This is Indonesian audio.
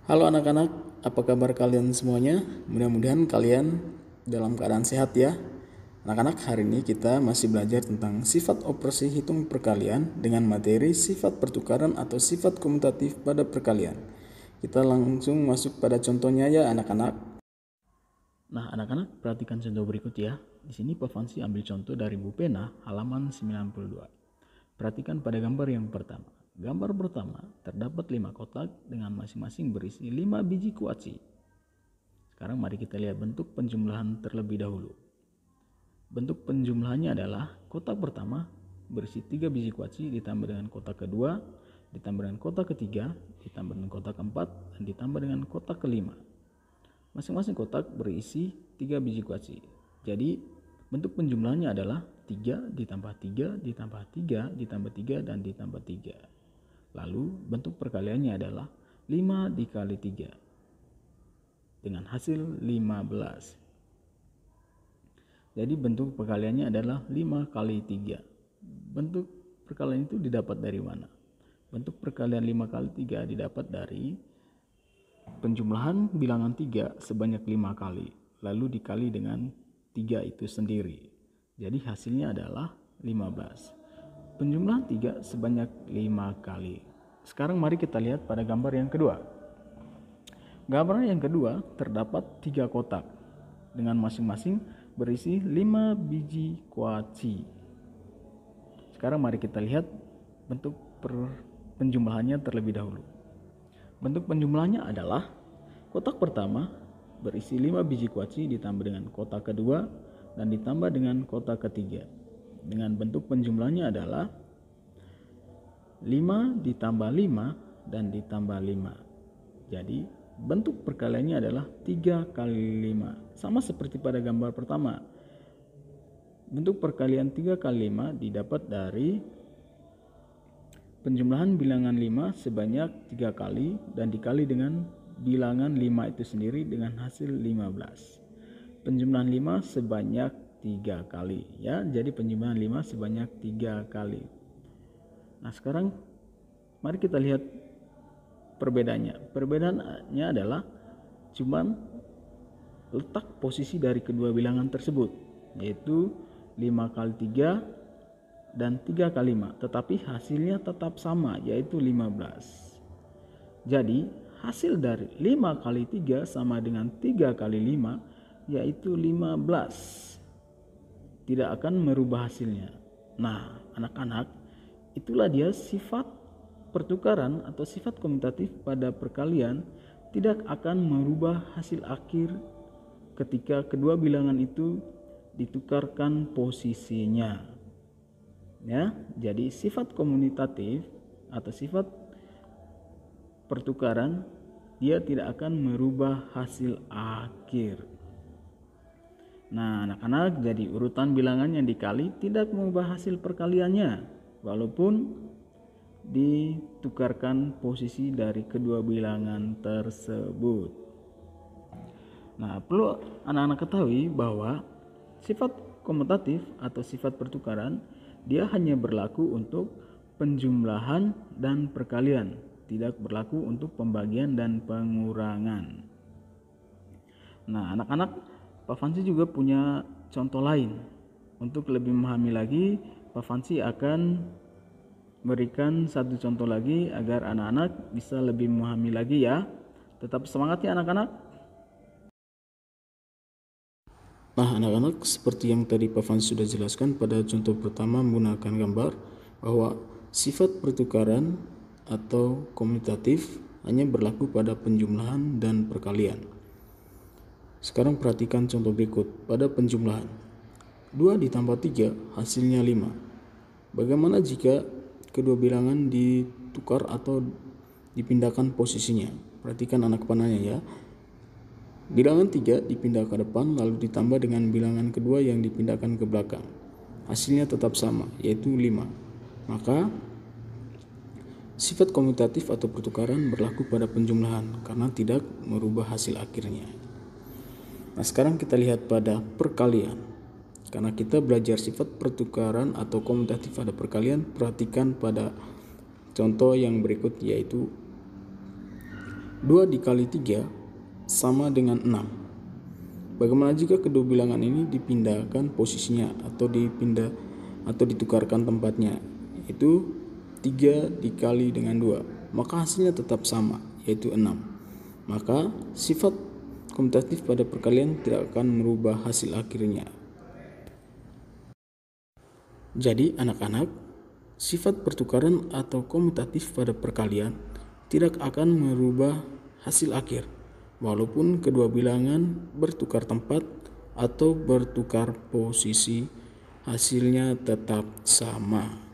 Halo anak-anak, apa kabar kalian semuanya? Mudah-mudahan kalian dalam keadaan sehat ya. Anak-anak, hari ini kita masih belajar tentang sifat operasi hitung perkalian dengan materi sifat pertukaran atau sifat komutatif pada perkalian. Kita langsung masuk pada contohnya ya anak-anak. Nah anak-anak, perhatikan contoh berikut ya. Di sini Pak Fansi ambil contoh dari buku pena halaman 92. Perhatikan pada gambar yang pertama. Gambar pertama, terdapat 5 kotak dengan masing-masing berisi 5 biji kuaci. Sekarang mari kita lihat bentuk penjumlahan terlebih dahulu. Bentuk penjumlahannya adalah kotak pertama berisi 3 biji kuaci ditambah dengan kotak kedua, ditambah dengan kotak ketiga, ditambah dengan kotak keempat, dan ditambah dengan kotak kelima. Masing-masing kotak berisi 3 biji kuaci. Jadi bentuk penjumlahannya adalah 3 ditambah 3 ditambah 3 ditambah 3 dan ditambah 3. Lalu bentuk perkaliannya adalah 5 dikali 3 dengan hasil 15. Jadi bentuk perkaliannya adalah 5 kali 3. Bentuk perkalian itu didapat dari mana? Bentuk perkalian 5 kali 3 didapat dari penjumlahan bilangan 3 sebanyak 5 kali, lalu dikali dengan 3 itu sendiri. Jadi hasilnya adalah 15. Penjumlahan 3 sebanyak 5 kali. Sekarang mari kita lihat pada gambar yang kedua. Gambar yang kedua terdapat 3 kotak dengan masing-masing berisi 5 biji kuaci. Sekarang mari kita lihat bentuk penjumlahannya terlebih dahulu. Bentuk penjumlahannya adalah kotak pertama berisi 5 biji kuaci ditambah dengan kotak kedua dan ditambah dengan kotak ketiga. Dengan bentuk penjumlahannya adalah 5 ditambah 5 dan ditambah 5. Jadi bentuk perkaliannya adalah 3 kali 5. Sama seperti pada gambar pertama. Bentuk perkalian 3 kali 5 didapat dari penjumlahan bilangan 5 sebanyak 3 kali dan dikali dengan bilangan 5 itu sendiri dengan hasil 15. Penjumlahan 5 sebanyak 3 kali ya. Jadi penjumlahan 5 sebanyak 3 kali. Nah, sekarang mari kita lihat perbedaannya. Perbedaannya adalah cuman letak posisi dari kedua bilangan tersebut, yaitu 5 kali 3 dan 3 kali 5, tetapi hasilnya tetap sama, yaitu 15. Jadi hasil dari 5 kali 3 sama dengan 3 kali 5, yaitu 15. Tidak akan merubah hasilnya. Nah anak-anak, itulah dia sifat pertukaran atau sifat komutatif pada perkalian tidak akan merubah hasil akhir ketika kedua bilangan itu ditukarkan posisinya. Ya, jadi sifat komutatif atau sifat pertukaran dia tidak akan merubah hasil akhir. Nah, anak-anak, jadi urutan bilangan yang dikali tidak mengubah hasil perkaliannya walaupun ditukarkan posisi dari kedua bilangan tersebut. Nah, perlu anak-anak ketahui bahwa sifat komutatif atau sifat pertukaran dia hanya berlaku untuk penjumlahan dan perkalian, tidak berlaku untuk pembagian dan pengurangan. Nah, anak-anak, Pak Fansi juga punya contoh lain. Untuk lebih memahami lagi, Pak Fansi akan berikan satu contoh lagi agar anak-anak bisa lebih memahami lagi ya. Tetap semangat ya anak-anak. Nah anak-anak, seperti yang tadi Pak Fansi sudah jelaskan pada contoh pertama menggunakan gambar bahwa sifat pertukaran atau komutatif hanya berlaku pada penjumlahan dan perkalian. Sekarang perhatikan contoh berikut pada penjumlahan. 2 ditambah 3 hasilnya 5. Bagaimana jika kedua bilangan ditukar atau dipindahkan posisinya? Perhatikan anak panahnya ya. Bilangan 3 dipindah ke depan lalu ditambah dengan bilangan kedua yang dipindahkan ke belakang. Hasilnya tetap sama, yaitu 5. Maka sifat komutatif atau pertukaran berlaku pada penjumlahan karena tidak merubah hasil akhirnya. Nah, sekarang kita lihat pada perkalian. Karena kita belajar sifat pertukaran atau komutatif pada perkalian, perhatikan pada contoh yang berikut, yaitu 2 dikali 3 sama dengan 6. Bagaimana jika kedua bilangan ini dipindahkan posisinya atau ditukarkan tempatnya? Itu 3 dikali dengan 2, maka hasilnya tetap sama, yaitu 6. Maka sifat komutatif pada perkalian tidak akan merubah hasil akhirnya. Jadi anak-anak, sifat pertukaran atau komutatif pada perkalian tidak akan merubah hasil akhir, walaupun kedua bilangan bertukar tempat atau bertukar posisi, hasilnya tetap sama.